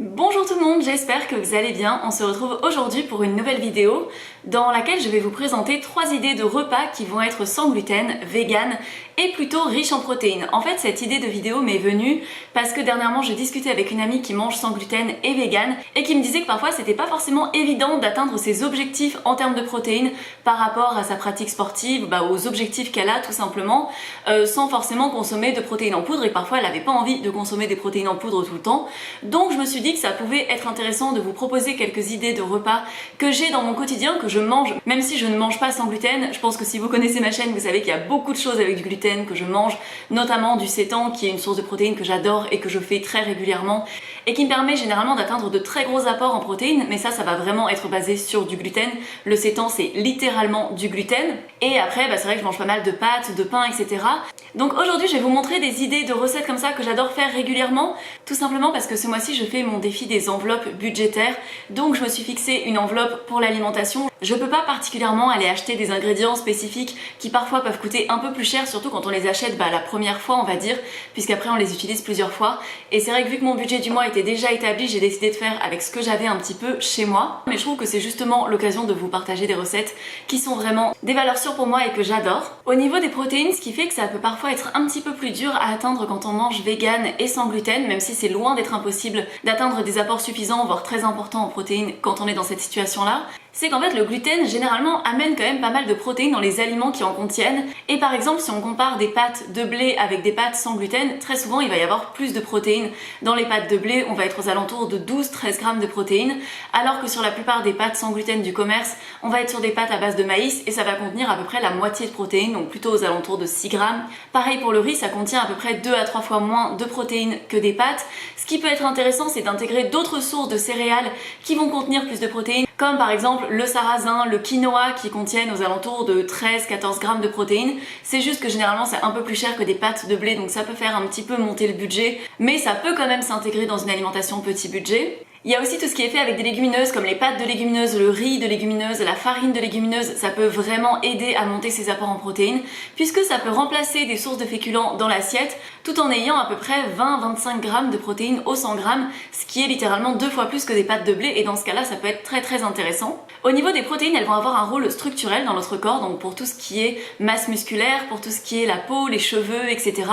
Bonjour tout le monde, j'espère que vous allez bien. On se retrouve aujourd'hui pour une nouvelle vidéo dans laquelle je vais vous présenter 3 idées de repas qui vont être sans gluten, vegan et plutôt riches en protéines. En fait, cette idée de vidéo m'est venue parce que dernièrement je discutais avec une amie qui mange sans gluten et vegan et qui me disait que parfois c'était pas forcément évident d'atteindre ses objectifs en termes de protéines par rapport à sa pratique sportive, aux objectifs qu'elle a tout simplement, sans forcément consommer de protéines en poudre, et parfois elle avait pas envie de consommer des protéines en poudre tout le temps. Donc je me suis dit que ça pouvait être intéressant de vous proposer quelques idées de repas que j'ai dans mon quotidien, que je mange, même si je ne mange pas sans gluten. Je pense que si vous connaissez ma chaîne, vous savez qu'il y a beaucoup de choses avec du gluten que je mange, notamment du sétan qui est une source de protéines que j'adore et que je fais très régulièrement et qui me permet généralement d'atteindre de très gros apports en protéines, mais ça va vraiment être basé sur du gluten. Le sétan c'est littéralement du gluten. Et après c'est vrai que je mange pas mal de pâtes, de pain, etc. Donc aujourd'hui je vais vous montrer des idées de recettes comme ça que j'adore faire régulièrement, tout simplement parce que ce mois-ci je fais mon défi des enveloppes budgétaires, donc je me suis fixé une enveloppe pour l'alimentation. Je peux pas particulièrement aller acheter des ingrédients spécifiques qui parfois peuvent coûter un peu plus cher, surtout quand on les achète la première fois on va dire, puisqu'après on les utilise plusieurs fois. Et c'est vrai que vu que mon budget du mois était déjà établi, j'ai décidé de faire avec ce que j'avais un petit peu chez moi. Mais je trouve que c'est justement l'occasion de vous partager des recettes qui sont vraiment des valeurs sûres pour moi et que j'adore. Au niveau des protéines, ce qui fait que ça peut parfois être un petit peu plus dur à atteindre quand on mange vegan et sans gluten, même si c'est loin d'être impossible d'atteindre des apports suffisants, voire très importants en protéines quand on est dans cette situation-là, c'est qu'en fait le gluten généralement amène quand même pas mal de protéines dans les aliments qui en contiennent. Et par exemple si on compare des pâtes de blé avec des pâtes sans gluten, très souvent il va y avoir plus de protéines. Dans les pâtes de blé on va être aux alentours de 12-13 grammes de protéines, alors que sur la plupart des pâtes sans gluten du commerce on va être sur des pâtes à base de maïs et ça va contenir à peu près la moitié de protéines, donc plutôt aux alentours de 6 grammes. Pareil pour le riz, ça contient à peu près 2 à 3 fois moins de protéines que des pâtes. Ce qui peut être intéressant c'est d'intégrer d'autres sources de céréales qui vont contenir plus de protéines, comme par exemple le sarrasin, le quinoa qui contiennent aux alentours de 13-14 grammes de protéines. C'est juste que généralement c'est un peu plus cher que des pâtes de blé, donc ça peut faire un petit peu monter le budget, mais ça peut quand même s'intégrer dans une alimentation petit budget. Il y a aussi tout ce qui est fait avec des légumineuses comme les pâtes de légumineuses, le riz de légumineuses, la farine de légumineuses. Ça peut vraiment aider à monter ses apports en protéines puisque ça peut remplacer des sources de féculents dans l'assiette tout en ayant à peu près 20-25 grammes de protéines au 100 grammes, ce qui est littéralement 2 fois plus que des pâtes de blé, et dans ce cas-là ça peut être très intéressant. Au niveau des protéines, elles vont avoir un rôle structurel dans notre corps, donc pour tout ce qui est masse musculaire, pour tout ce qui est la peau, les cheveux, etc.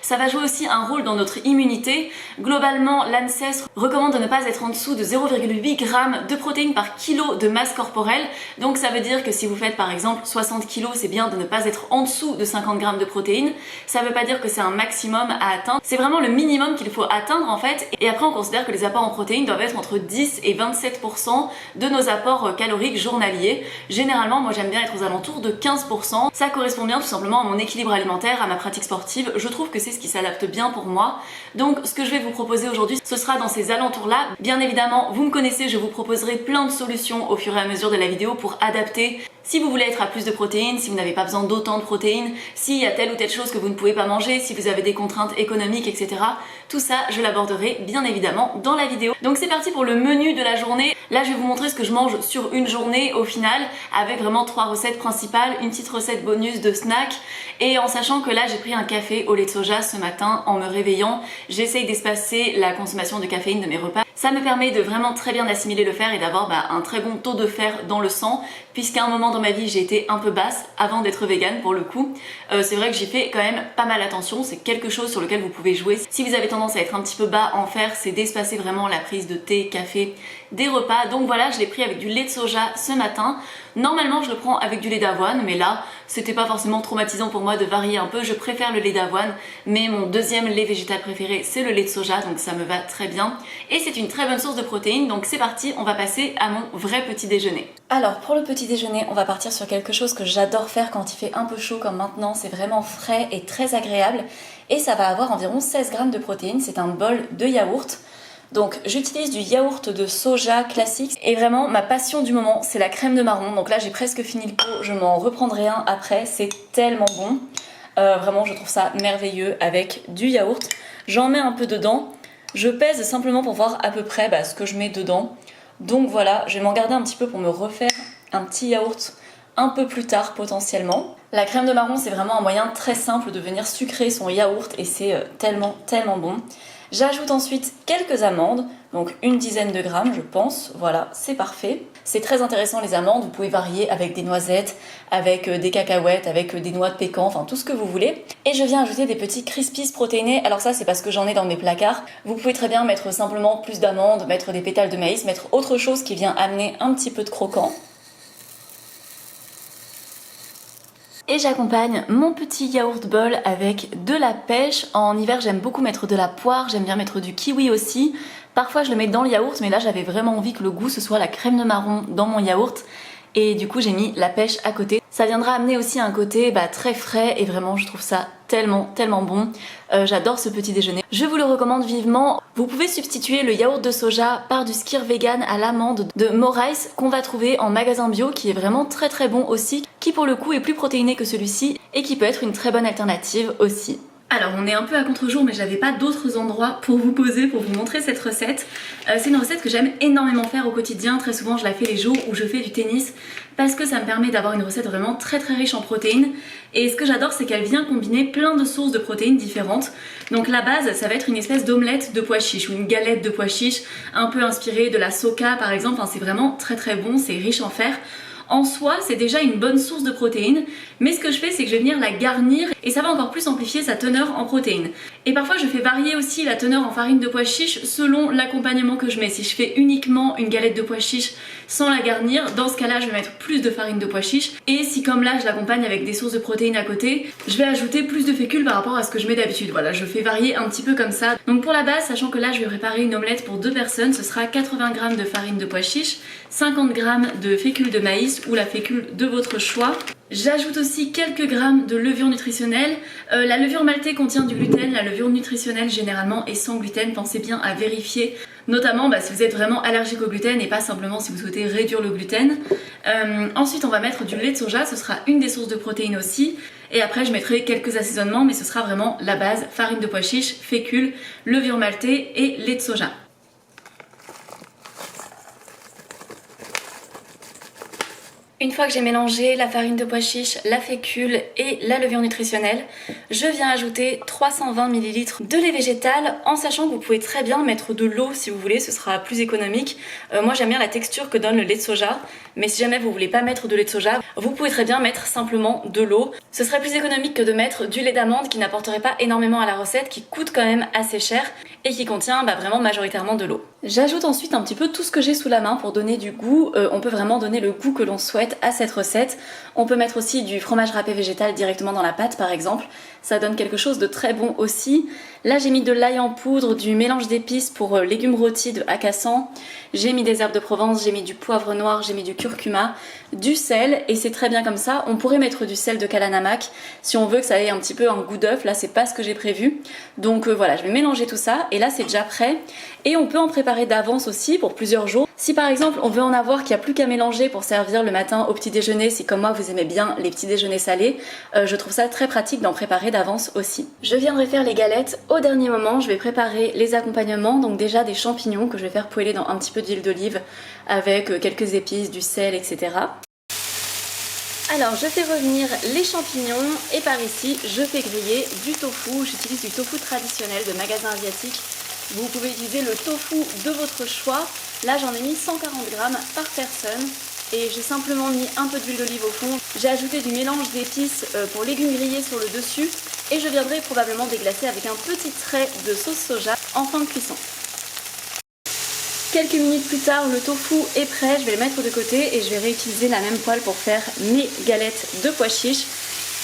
Ça va jouer aussi un rôle dans notre immunité. Globalement, l'ANSES recommande de ne pas être en dessous de 0,8 g de protéines par kilo de masse corporelle. Donc ça veut dire que si vous faites par exemple 60 kg, c'est bien de ne pas être en dessous de 50 g de protéines. Ça veut pas dire que c'est un maximum à atteindre, c'est vraiment le minimum qu'il faut atteindre en fait. Et après on considère que les apports en protéines doivent être entre 10 et 27% de nos apports caloriques journaliers. Généralement moi j'aime bien être aux alentours de 15%. Ça correspond bien tout simplement à mon équilibre alimentaire, à ma pratique sportive. Je trouve que c'est ce qui s'adapte bien pour moi. Donc ce que je vais vous proposer aujourd'hui, ce sera dans ces alentours là. Bien évidemment, vous me connaissez, je vous proposerai plein de solutions au fur et à mesure de la vidéo pour adapter. Si vous voulez être à plus de protéines, si vous n'avez pas besoin d'autant de protéines, s'il y a telle ou telle chose que vous ne pouvez pas manger, si vous avez des contraintes économiques, etc. Tout ça, je l'aborderai bien évidemment dans la vidéo. Donc c'est parti pour le menu de la journée. Là, je vais vous montrer ce que je mange sur une journée au final, avec vraiment 3 recettes principales, une petite recette bonus de snack, et en sachant que là, j'ai pris un café au lait de soja ce matin en me réveillant. J'essaye d'espacer la consommation de caféine de mes repas. Ça me permet de vraiment très bien assimiler le fer et d'avoir un très bon taux de fer dans le sang, puisqu'à un moment dans ma vie j'ai été un peu basse avant d'être végane pour le coup. C'est vrai que j'y fais quand même pas mal attention, c'est quelque chose sur lequel vous pouvez jouer. Si vous avez tendance à être un petit peu bas en fer, c'est d'espacer vraiment la prise de thé, café, des repas. Donc voilà, je l'ai pris avec du lait de soja ce matin. Normalement je le prends avec du lait d'avoine, mais là c'était pas forcément traumatisant pour moi de varier un peu. Je préfère le lait d'avoine, mais mon deuxième lait végétal préféré c'est le lait de soja, donc ça me va très bien. Et c'est une très bonne source de protéines, donc c'est parti, on va passer à mon vrai petit déjeuner. Alors pour le petit déjeuner, on va partir sur quelque chose que j'adore faire quand il fait un peu chaud comme maintenant. C'est vraiment frais et très agréable, et ça va avoir environ 16 grammes de protéines. C'est un bol de yaourt. Donc j'utilise du yaourt de soja classique, et vraiment ma passion du moment c'est la crème de marron. Donc là j'ai presque fini le pot, je m'en reprendrai un après, c'est tellement bon. Vraiment je trouve ça merveilleux avec du yaourt. J'en mets un peu dedans, je pèse simplement pour voir à peu près ce que je mets dedans. Donc voilà, je vais m'en garder un petit peu pour me refaire un petit yaourt un peu plus tard potentiellement. La crème de marron c'est vraiment un moyen très simple de venir sucrer son yaourt et c'est tellement bon. J'ajoute ensuite quelques amandes, donc une dizaine de grammes je pense, voilà, c'est parfait. C'est très intéressant les amandes, vous pouvez varier avec des noisettes, avec des cacahuètes, avec des noix de pécan, enfin tout ce que vous voulez. Et je viens ajouter des petits crispies protéinés, alors ça c'est parce que j'en ai dans mes placards. Vous pouvez très bien mettre simplement plus d'amandes, mettre des pétales de maïs, mettre autre chose qui vient amener un petit peu de croquant. Et j'accompagne mon petit yaourt bol avec de la pêche. En hiver j'aime beaucoup mettre de la poire, j'aime bien mettre du kiwi aussi. Parfois je le mets dans le yaourt, mais là j'avais vraiment envie que le goût ce soit la crème de marron dans mon yaourt. Et du coup j'ai mis la pêche à côté. Ça viendra amener aussi un côté très frais et vraiment je trouve ça tellement bon. J'adore ce petit déjeuner. Je vous le recommande vivement. Vous pouvez substituer le yaourt de soja par du skyr vegan à l'amande de Moraes qu'on va trouver en magasin bio, qui est vraiment très bon aussi, qui pour le coup est plus protéiné que celui-ci et qui peut être une très bonne alternative aussi. Alors on est un peu à contre-jour, mais j'avais pas d'autres endroits pour vous poser, pour vous montrer cette recette. C'est une recette que j'aime énormément faire au quotidien. Très souvent je la fais les jours où je fais du tennis parce que ça me permet d'avoir une recette vraiment très riche en protéines. Et ce que j'adore, c'est qu'elle vient combiner plein de sources de protéines différentes. Donc la base, ça va être une espèce d'omelette de pois chiches ou une galette de pois chiches un peu inspirée de la soca par exemple. Enfin, c'est vraiment très bon, c'est riche en fer. En soi, c'est déjà une bonne source de protéines, mais ce que je fais, c'est que je vais venir la garnir et ça va encore plus amplifier sa teneur en protéines. Et parfois, je fais varier aussi la teneur en farine de pois chiches selon l'accompagnement que je mets. Si je fais uniquement une galette de pois chiches sans la garnir, dans ce cas-là, je vais mettre plus de farine de pois chiches. Et si comme là, je l'accompagne avec des sources de protéines à côté, je vais ajouter plus de fécule par rapport à ce que je mets d'habitude. Voilà, je fais varier un petit peu comme ça. Donc pour la base, sachant que là, je vais préparer une omelette pour 2 personnes, ce sera 80 g de farine de pois chiches, 50 g de fécule de maïs ou la fécule de votre choix. J'ajoute aussi quelques grammes de levure nutritionnelle. La levure maltée contient du gluten, la levure nutritionnelle généralement est sans gluten. Pensez bien à vérifier, notamment si vous êtes vraiment allergique au gluten et pas simplement si vous souhaitez réduire le gluten. Ensuite on va mettre du lait de soja, ce sera une des sources de protéines aussi. Et après je mettrai quelques assaisonnements, mais ce sera vraiment la base: farine de pois chiches, fécule, levure maltée et lait de soja. Une fois que j'ai mélangé la farine de pois chiches, la fécule et la levure nutritionnelle, je viens ajouter 320 ml de lait végétal, en sachant que vous pouvez très bien mettre de l'eau si vous voulez, ce sera plus économique. Moi j'aime bien la texture que donne le lait de soja, mais si jamais vous voulez pas mettre de lait de soja, vous pouvez très bien mettre simplement de l'eau. Ce serait plus économique que de mettre du lait d'amande qui n'apporterait pas énormément à la recette, qui coûte quand même assez cher et qui contient vraiment majoritairement de l'eau. J'ajoute ensuite un petit peu tout ce que j'ai sous la main pour donner du goût. On peut vraiment donner le goût que l'on souhaite à cette recette. On peut mettre aussi du fromage râpé végétal directement dans la pâte par exemple. Ça donne quelque chose de très bon aussi. Là j'ai mis de l'ail en poudre, du mélange d'épices pour légumes rôtis de Hakkasan. J'ai mis des herbes de Provence, j'ai mis du poivre noir, j'ai mis du curcuma, du sel, et c'est très bien comme ça. On pourrait mettre du sel de Kalanamak si on veut que ça ait un petit peu un goût d'œuf. Là c'est pas ce que j'ai prévu. Donc voilà, je vais mélanger tout ça et là c'est déjà prêt. Et on peut en préparer d'avance aussi pour plusieurs jours. Si par exemple on veut en avoir qu'il n'y a plus qu'à mélanger pour servir le matin au petit déjeuner, si comme moi vous aimez bien les petits déjeuners salés, je trouve ça très pratique d'en préparer d'avance aussi. Je viendrai faire les galettes au dernier moment. Je vais préparer les accompagnements, donc déjà des champignons que je vais faire poêler dans un petit peu d'huile d'olive avec quelques épices, du sel, etc. Alors je fais revenir les champignons et par ici je fais griller du tofu. J'utilise du tofu traditionnel de magasin asiatique. Vous pouvez utiliser le tofu de votre choix. Là j'en ai mis 140 g par personne et j'ai simplement mis un peu d'huile d'olive au fond. J'ai ajouté du mélange d'épices pour légumes grillés sur le dessus et je viendrai probablement déglacer avec un petit trait de sauce soja en fin de cuisson. Quelques minutes plus tard, le tofu est prêt, je vais le mettre de côté et je vais réutiliser la même poêle pour faire mes galettes de pois chiches.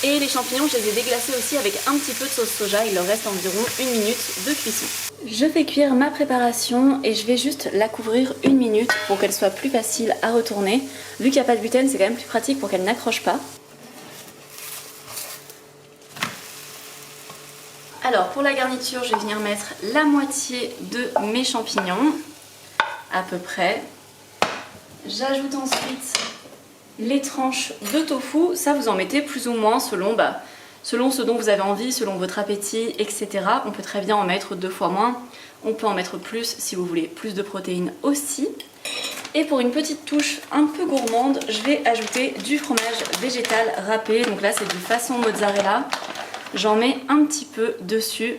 Et les champignons, je les ai déglacés aussi avec un petit peu de sauce soja, il leur reste environ 1 minute de cuisson. Je fais cuire ma préparation et je vais juste la couvrir 1 minute pour qu'elle soit plus facile à retourner. Vu qu'il n'y a pas de gluten, c'est quand même plus pratique pour qu'elle n'accroche pas. Alors pour la garniture, je vais venir mettre la moitié de mes champignons, à peu près. J'ajoute ensuite les tranches de tofu, ça vous en mettez plus ou moins selon ce dont vous avez envie, selon votre appétit, etc. On peut très bien en mettre 2 fois moins, on peut en mettre plus si vous voulez plus de protéines aussi. Et pour une petite touche un peu gourmande, je vais ajouter du fromage végétal râpé, donc là c'est du façon mozzarella. J'en mets un petit peu dessus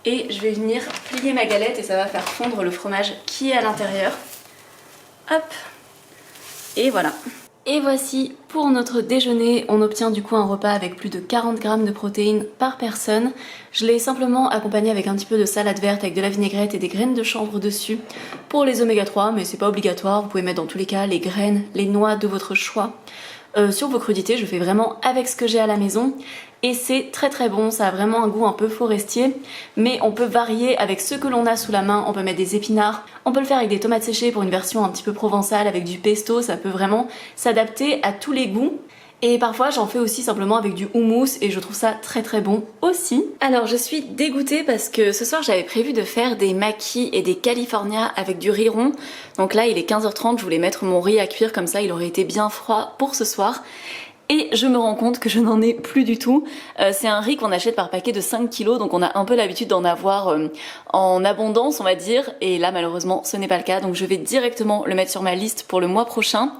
Et je vais venir plier ma galette et ça va faire fondre le fromage qui est à l'intérieur. Hop. Et voilà. Et voici pour notre déjeuner, on obtient du coup un repas avec plus de 40 grammes de protéines par personne. Je l'ai simplement accompagné avec un petit peu de salade verte avec de la vinaigrette et des graines de chanvre dessus pour les oméga 3, mais c'est pas obligatoire, vous pouvez mettre dans tous les cas les graines, les noix de votre choix. Sur vos crudités, je fais vraiment avec ce que j'ai à la maison et c'est très très bon, ça a vraiment un goût un peu forestier, mais on peut varier avec ce que l'on a sous la main. On peut mettre des épinards, on peut le faire avec des tomates séchées pour une version un petit peu provençale avec du pesto, ça peut vraiment s'adapter à tous les goûts. Et parfois j'en fais aussi simplement avec du houmous et je trouve ça très très bon aussi. Alors je suis dégoûtée parce que ce soir j'avais prévu de faire des maquis et des california avec du riz rond. Donc là il est 15h30, je voulais mettre mon riz à cuire comme ça il aurait été bien froid pour ce soir. Et je me rends compte que je n'en ai plus du tout. C'est un riz qu'on achète par paquet de 5 kilos, donc on a un peu l'habitude d'en avoir en abondance on va dire. Et là malheureusement ce n'est pas le cas, donc je vais directement le mettre sur ma liste pour le mois prochain.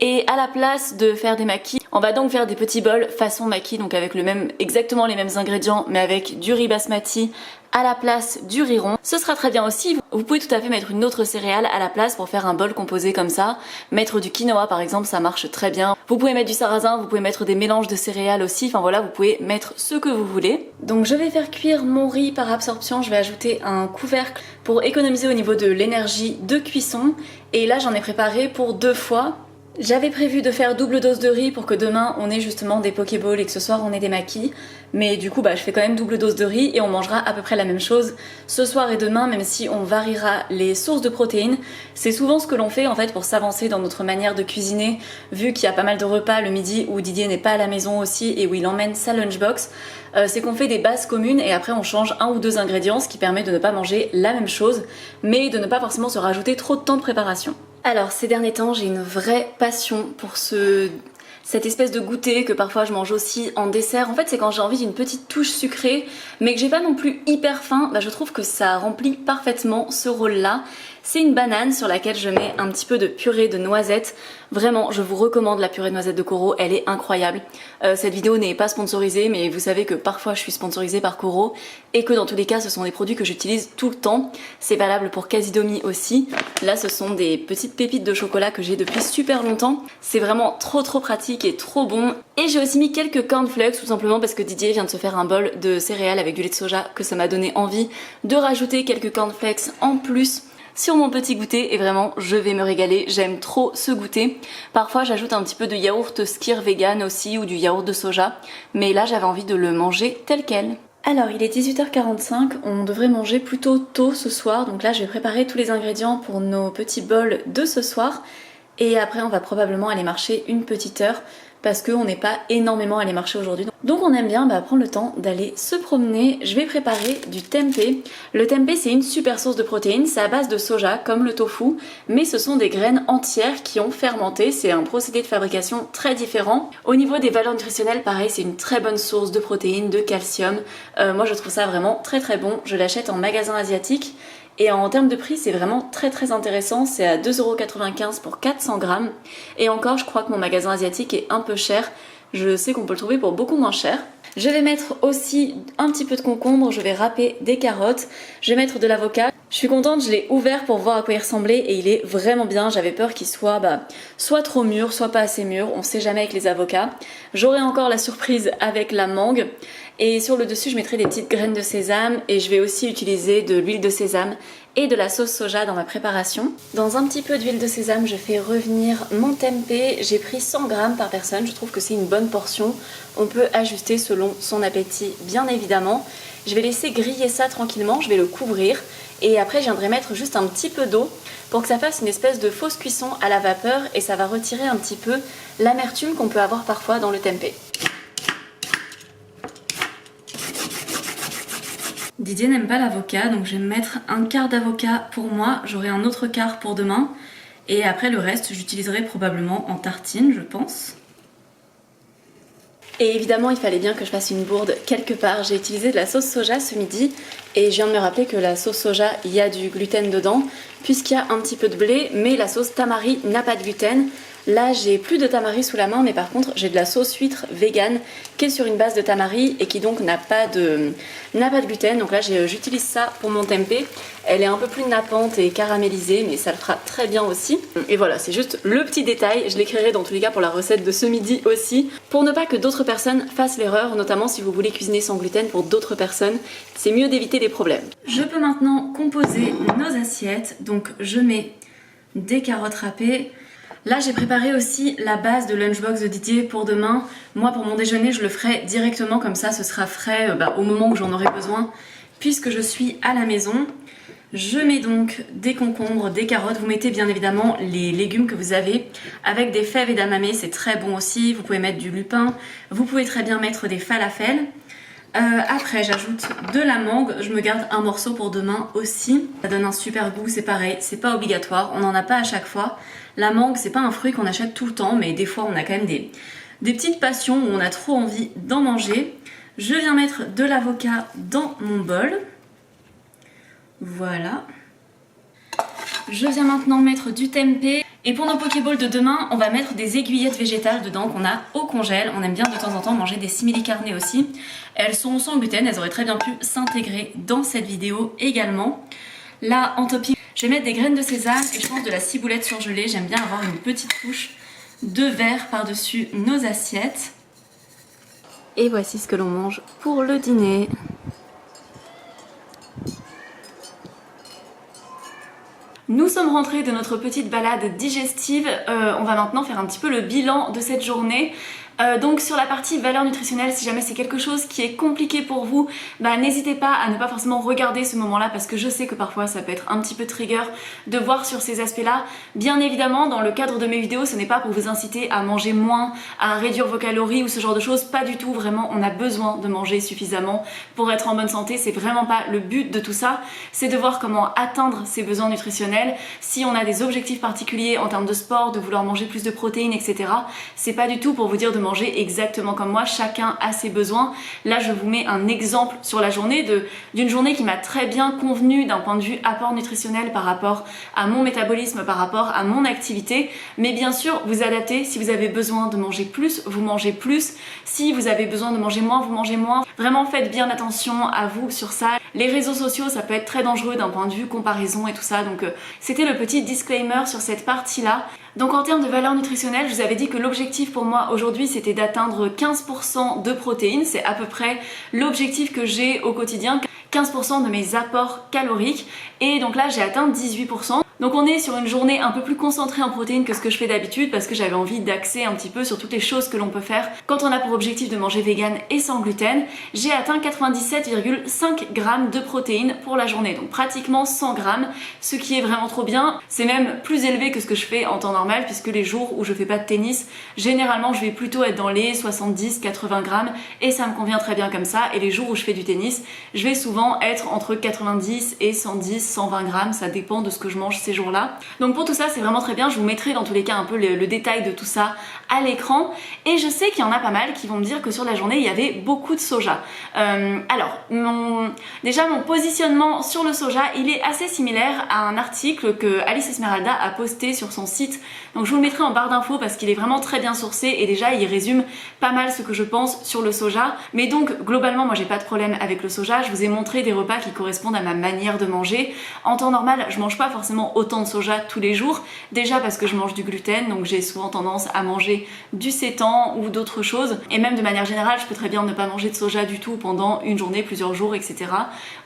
Et à la place de faire des maquis, on va donc faire des petits bols façon maquis, donc avec exactement les mêmes ingrédients mais avec du riz basmati à la place du riz rond. Ce sera très bien aussi, vous pouvez tout à fait mettre une autre céréale à la place pour faire un bol composé comme ça. Mettre du quinoa par exemple, ça marche très bien. Vous pouvez mettre du sarrasin, vous pouvez mettre des mélanges de céréales aussi, enfin voilà, vous pouvez mettre ce que vous voulez. Donc je vais faire cuire mon riz par absorption, je vais ajouter un couvercle pour économiser au niveau de l'énergie de cuisson. Et là j'en ai préparé pour 2 fois. J'avais prévu de faire double dose de riz pour que demain on ait justement des pokéballs et que ce soir on ait des maquis. Mais du coup je fais quand même double dose de riz et on mangera à peu près la même chose ce soir et demain, même si on variera les sources de protéines. C'est souvent ce que l'on fait en fait pour s'avancer dans notre manière de cuisiner, vu qu'il y a pas mal de repas le midi où Didier n'est pas à la maison aussi et où il emmène sa lunchbox. C'est qu'on fait des bases communes et après on change 1 ou 2 ingrédients, ce qui permet de ne pas manger la même chose, mais de ne pas forcément se rajouter trop de temps de préparation. Alors ces derniers temps j'ai une vraie passion pour cette espèce de goûter que parfois je mange aussi en dessert. En fait c'est quand j'ai envie d'une petite touche sucrée mais que j'ai pas non plus hyper faim, je trouve que ça remplit parfaitement ce rôle là. C'est une banane sur laquelle je mets un petit peu de purée de noisettes. Vraiment, je vous recommande la purée de noisettes de Koro, elle est incroyable. Cette vidéo n'est pas sponsorisée, mais vous savez que parfois je suis sponsorisée par Koro et que dans tous les cas, ce sont des produits que j'utilise tout le temps. C'est valable pour Casidomi aussi. Là, ce sont des petites pépites de chocolat que j'ai depuis super longtemps. C'est vraiment trop pratique et trop bon. Et j'ai aussi mis quelques cornflakes, tout simplement parce que Didier vient de se faire un bol de céréales avec du lait de soja, que ça m'a donné envie de rajouter quelques cornflakes en plus sur mon petit goûter et vraiment je vais me régaler, j'aime trop ce goûter. Parfois j'ajoute un petit peu de yaourt skyr vegan aussi ou du yaourt de soja, mais là j'avais envie de le manger tel quel. Alors il est 18h45, on devrait manger plutôt tôt ce soir, donc là je vais préparer tous les ingrédients pour nos petits bols de ce soir et après on va probablement aller marcher une petite heure parce qu'on n'est pas énormément allé marcher aujourd'hui. Donc on aime bien prendre le temps d'aller se promener. Je vais préparer du tempeh. Le tempeh c'est une super source de protéines, c'est à base de soja comme le tofu, mais ce sont des graines entières qui ont fermenté, c'est un procédé de fabrication très différent. Au niveau des valeurs nutritionnelles, pareil, c'est une très bonne source de protéines, de calcium. Moi je trouve ça vraiment très bon, je l'achète en magasin asiatique. Et en termes de prix, c'est vraiment très intéressant, c'est à 2,95€ pour 400 grammes. Et encore, je crois que mon magasin asiatique est un peu cher. Je sais qu'on peut le trouver pour beaucoup moins cher. Je vais mettre aussi un petit peu de concombre, je vais râper des carottes, je vais mettre de l'avocat. Je suis contente, je l'ai ouvert pour voir à quoi il ressemblait et il est vraiment bien. J'avais peur qu'il soit soit trop mûr, soit pas assez mûr, on sait jamais avec les avocats. J'aurai encore la surprise avec la mangue. Et sur le dessus je mettrai des petites graines de sésame et je vais aussi utiliser de l'huile de sésame et de la sauce soja dans ma préparation. Dans un petit peu d'huile de sésame je fais revenir mon tempeh, j'ai pris 100 grammes par personne, je trouve que c'est une bonne portion. On peut ajuster selon son appétit bien évidemment. Je vais laisser griller ça tranquillement, je vais le couvrir et après je viendrai mettre juste un petit peu d'eau pour que ça fasse une espèce de fausse cuisson à la vapeur et ça va retirer un petit peu l'amertume qu'on peut avoir parfois dans le tempeh. Didier n'aime pas l'avocat, donc je vais me mettre un quart d'avocat pour moi, j'aurai un autre quart pour demain, et après le reste j'utiliserai probablement en tartine, je pense. Et évidemment il fallait bien que je fasse une bourde quelque part, j'ai utilisé de la sauce soja ce midi, et je viens de me rappeler que la sauce soja, il y a du gluten dedans, puisqu'il y a un petit peu de blé, mais la sauce tamari n'a pas de gluten. Là j'ai plus de tamari sous la main, mais par contre j'ai de la sauce huître vegan qui est sur une base de tamari et qui donc n'a pas de gluten. Donc là j'utilise ça pour mon tempeh. Elle est un peu plus nappante et caramélisée, mais ça le fera très bien aussi. Et voilà, c'est juste le petit détail. Je l'écrirai dans tous les cas pour la recette de ce midi aussi, pour ne pas que d'autres personnes fassent l'erreur, notamment si vous voulez cuisiner sans gluten pour d'autres personnes. C'est mieux d'éviter des problèmes. Je peux maintenant composer nos assiettes. Donc je mets des carottes râpées. Là j'ai préparé aussi la base de lunchbox de Didier pour demain. Moi pour mon déjeuner je le ferai directement, comme ça ce sera frais au moment où j'en aurai besoin, puisque je suis à la maison. Je mets donc des concombres, des carottes, vous mettez bien évidemment les légumes que vous avez, avec des fèves et d'amamé, c'est très bon aussi. Vous pouvez mettre du lupin, vous pouvez très bien mettre des falafels. Après j'ajoute de la mangue, je me garde un morceau pour demain aussi. Ça donne un super goût, c'est pareil, c'est pas obligatoire, on n'en a pas à chaque fois. La mangue c'est pas un fruit qu'on achète tout le temps, mais des fois on a quand même des petites passions où on a trop envie d'en manger. Je viens mettre de l'avocat dans mon bol. Voilà. Je viens maintenant mettre du tempeh. Et pour nos pokéballs de demain, on va mettre des aiguillettes végétales dedans qu'on a au congèle. On aime bien de temps en temps manger des simili carne aussi. Elles sont sans gluten, elles auraient très bien pu s'intégrer dans cette vidéo également. Là, en topping, je vais mettre des graines de sésame et je pense de la ciboulette surgelée. J'aime bien avoir une petite touche de verre par-dessus nos assiettes. Et voici ce que l'on mange pour le dîner. Nous sommes rentrés de notre petite balade digestive, on va maintenant faire un petit peu le bilan de cette journée. Donc sur la partie valeur nutritionnelle, si jamais c'est quelque chose qui est compliqué pour vous, n'hésitez pas à ne pas forcément regarder ce moment-là, parce que je sais que parfois ça peut être un petit peu trigger de voir sur ces aspects-là. Bien évidemment, dans le cadre de mes vidéos, ce n'est pas pour vous inciter à manger moins, à réduire vos calories ou ce genre de choses, pas du tout. Vraiment, on a besoin de manger suffisamment pour être en bonne santé, c'est vraiment pas le but de tout ça. C'est de voir comment atteindre ses besoins nutritionnels. Si on a des objectifs particuliers en termes de sport, de vouloir manger plus de protéines, etc., c'est pas du tout pour vous dire de manger exactement comme moi, chacun a ses besoins. Là je vous mets un exemple sur la journée d'une journée qui m'a très bien convenu d'un point de vue apport nutritionnel par rapport à mon métabolisme, par rapport à mon activité, mais bien sûr vous adaptez. Si vous avez besoin de manger plus, vous mangez plus. Si vous avez besoin de manger moins, vous mangez moins. Vraiment faites bien attention à vous sur ça. Les réseaux sociaux ça peut être très dangereux d'un point de vue comparaison et tout ça, donc c'était le petit disclaimer sur cette partie là. Donc en termes de valeur nutritionnelle, je vous avais dit que l'objectif pour moi aujourd'hui c'était d'atteindre 15% de protéines, c'est à peu près l'objectif que j'ai au quotidien, 15% de mes apports caloriques, et donc là j'ai atteint 18%. Donc on est sur une journée un peu plus concentrée en protéines que ce que je fais d'habitude, parce que j'avais envie d'axer un petit peu sur toutes les choses que l'on peut faire quand on a pour objectif de manger vegan et sans gluten. J'ai atteint 97,5 grammes de protéines pour la journée, donc pratiquement 100 grammes, ce qui est vraiment trop bien. C'est même plus élevé que ce que je fais en temps normal, puisque les jours où je fais pas de tennis, généralement je vais plutôt être dans les 70-80 grammes et ça me convient très bien comme ça. Et les jours où je fais du tennis, je vais souvent être entre 90 et 110-120 grammes, ça dépend de ce que je mange ces jours-là. Donc pour tout ça c'est vraiment très bien, je vous mettrai dans tous les cas un peu le détail de tout ça à l'écran. Et je sais qu'il y en a pas mal qui vont me dire que sur la journée il y avait beaucoup de soja. Alors déjà mon positionnement sur le soja il est assez similaire à un article que Alice Esmeralda a posté sur son site, donc je vous le mettrai en barre d'infos parce qu'il est vraiment très bien sourcé et déjà il résume pas mal ce que je pense sur le soja. Mais donc globalement moi j'ai pas de problème avec le soja, je vous ai montré des repas qui correspondent à ma manière de manger. En temps normal je mange pas forcément autant de soja tous les jours, déjà parce que je mange du gluten, donc j'ai souvent tendance à manger du sétan ou d'autres choses, et même de manière générale je peux très bien ne pas manger de soja du tout pendant une journée, plusieurs jours, etc.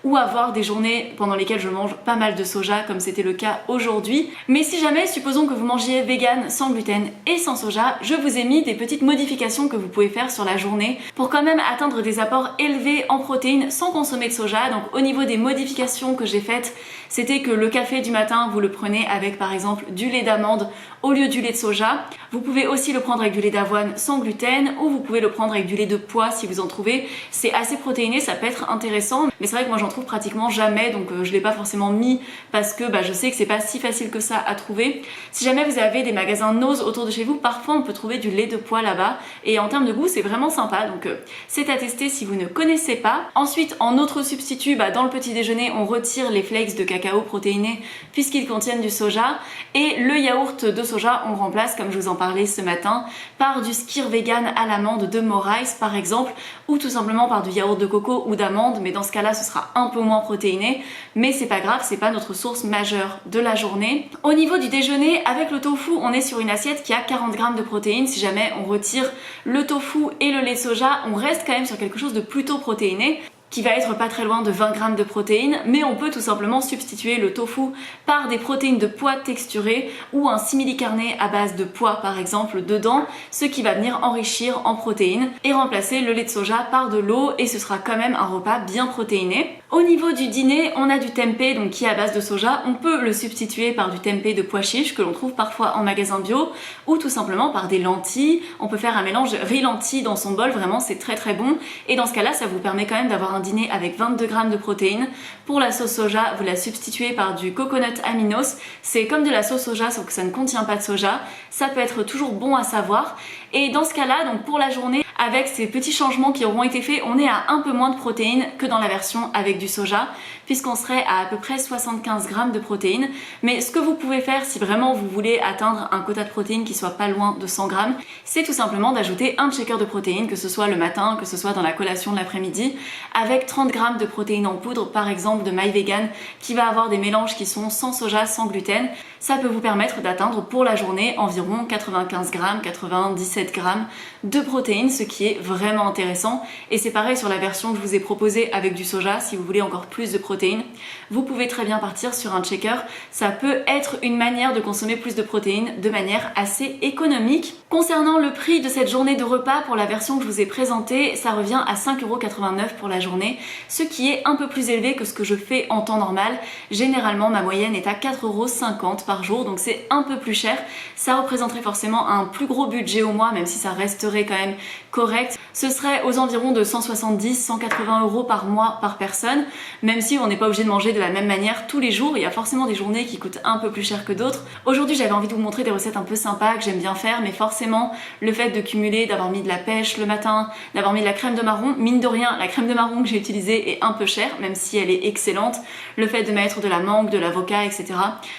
Ou avoir des journées pendant lesquelles je mange pas mal de soja comme c'était le cas aujourd'hui. Mais si jamais, supposons que vous mangiez vegan, sans gluten et sans soja, je vous ai mis des petites modifications que vous pouvez faire sur la journée pour quand même atteindre des apports élevés en protéines sans consommer de soja. Donc au niveau des modifications que j'ai faites, c'était que le café du matin vous le prenez avec par exemple du lait d'amande au lieu du lait de soja. Vous pouvez aussi le prendre avec du lait d'avoine sans gluten, ou vous pouvez le prendre avec du lait de pois si vous en trouvez. C'est assez protéiné, ça peut être intéressant, mais c'est vrai que moi j'en trouve pratiquement jamais, donc je l'ai pas forcément mis parce que je sais que c'est pas si facile que ça à trouver. Si jamais vous avez des magasins Nose autour de chez vous, parfois on peut trouver du lait de pois là-bas, et en termes de goût c'est vraiment sympa, donc c'est à tester si vous ne connaissez pas. Ensuite en autre substitut, dans le petit déjeuner on retire les flakes de cacao cacao protéinés puisqu'ils contiennent du soja. Et le yaourt de soja, on remplace, comme je vous en parlais ce matin, par du skyr vegan à l'amande de Morais par exemple, ou tout simplement par du yaourt de coco ou d'amande, mais dans ce cas-là ce sera un peu moins protéiné, mais c'est pas grave, c'est pas notre source majeure de la journée. Au niveau du déjeuner, avec le tofu, on est sur une assiette qui a 40 grammes de protéines. Si jamais on retire le tofu et le lait de soja, on reste quand même sur quelque chose de plutôt protéiné, qui va être pas très loin de 20 grammes de protéines, mais on peut tout simplement substituer le tofu par des protéines de pois texturées ou un simili-carné à base de pois par exemple dedans, ce qui va venir enrichir en protéines et remplacer le lait de soja par de l'eau, et ce sera quand même un repas bien protéiné. Au niveau du dîner, on a du tempeh donc qui est à base de soja. On peut le substituer par du tempeh de pois chiches que l'on trouve parfois en magasin bio, ou tout simplement par des lentilles. On peut faire un mélange riz-lentilles dans son bol, vraiment c'est très très bon, et dans ce cas là ça vous permet quand même d'avoir un dîner avec 22 grammes de protéines. Pour la sauce soja, vous la substituez par du coconut aminos. C'est comme de la sauce soja sauf que ça ne contient pas de soja. Ça peut être toujours bon à savoir. Et dans ce cas-là, donc pour la journée, avec ces petits changements qui auront été faits, on est à un peu moins de protéines que dans la version avec du soja, puisqu'on serait à peu près 75 grammes de protéines. Mais ce que vous pouvez faire si vraiment vous voulez atteindre un quota de protéines qui soit pas loin de 100 grammes, c'est tout simplement d'ajouter un shaker de protéines, que ce soit le matin, que ce soit dans la collation de l'après-midi, avec 30 grammes de protéines en poudre, par exemple de MyVegan, qui va avoir des mélanges qui sont sans soja, sans gluten. Ça peut vous permettre d'atteindre pour la journée environ 95 grammes, 97 grammes de protéines, ce qui est vraiment intéressant. Et c'est pareil sur la version que je vous ai proposée avec du soja. Si vous voulez encore plus de protéines, vous pouvez très bien partir sur un shaker. Ça peut être une manière de consommer plus de protéines de manière assez économique. Concernant le prix de cette journée de repas, pour la version que je vous ai présentée, ça revient à 5,89 € pour la journée, ce qui est un peu plus élevé que ce que je fais en temps normal. Généralement, ma moyenne est à 4,50 € par jour, donc c'est un peu plus cher. Ça représenterait forcément un plus gros budget au mois, même si ça resterait quand même correct. Ce serait aux environs de 170-180 € par mois par personne, même si on n'est pas obligé de manger de la même manière tous les jours. Il y a forcément des journées qui coûtent un peu plus cher que d'autres. Aujourd'hui, j'avais envie de vous montrer des recettes un peu sympas que j'aime bien faire, mais forcément, le fait de cumuler, d'avoir mis de la pêche le matin, d'avoir mis de la crème de marron, mine de rien, la crème de marron que j'ai utilisée est un peu chère, même si elle est excellente. Le fait de mettre de la mangue, de l'avocat, etc.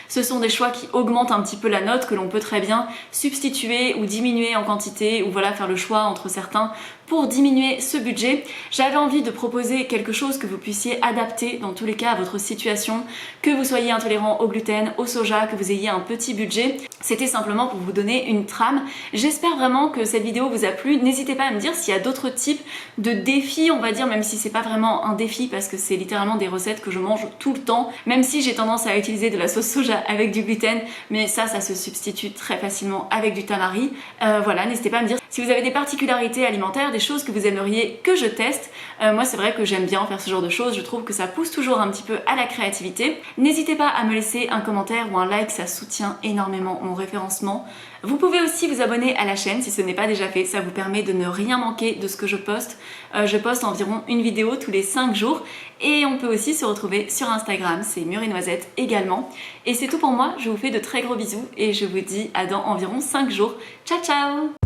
Ce sont des choix qui augmentent un petit peu la note, que l'on peut très bien substituer ou diminuer en quantité, ou voilà, faire le choix entre certains pour diminuer ce budget. J'avais envie de proposer quelque chose que vous puissiez adapter dans tous les cas à votre situation, que vous soyez intolérant au gluten, au soja, que vous ayez un petit budget. C'était simplement pour vous donner une trame. J'espère vraiment que cette vidéo vous a plu. N'hésitez pas à me dire s'il y a d'autres types de défis, on va dire, même si c'est pas vraiment un défi parce que c'est littéralement des recettes que je mange tout le temps, même si j'ai tendance à utiliser de la sauce soja avec du gluten, mais ça se substitue très facilement avec du tamari. Voilà, n'hésitez pas à me dire si vous avez des particularités alimentaires, des choses que vous aimeriez que je teste. Moi c'est vrai que j'aime bien faire ce genre de choses, je trouve que ça pousse toujours un petit peu à la créativité. N'hésitez pas à me laisser un commentaire ou un like, ça soutient énormément mon référencement. Vous pouvez aussi vous abonner à la chaîne si ce n'est pas déjà fait, ça vous permet de ne rien manquer de ce que je poste. Je poste environ une vidéo tous les 5 jours, et on peut aussi se retrouver sur Instagram, c'est Mûre et Noisette également. Et c'est tout pour moi, je vous fais de très gros bisous et je vous dis à dans environ 5 jours. Ciao ciao!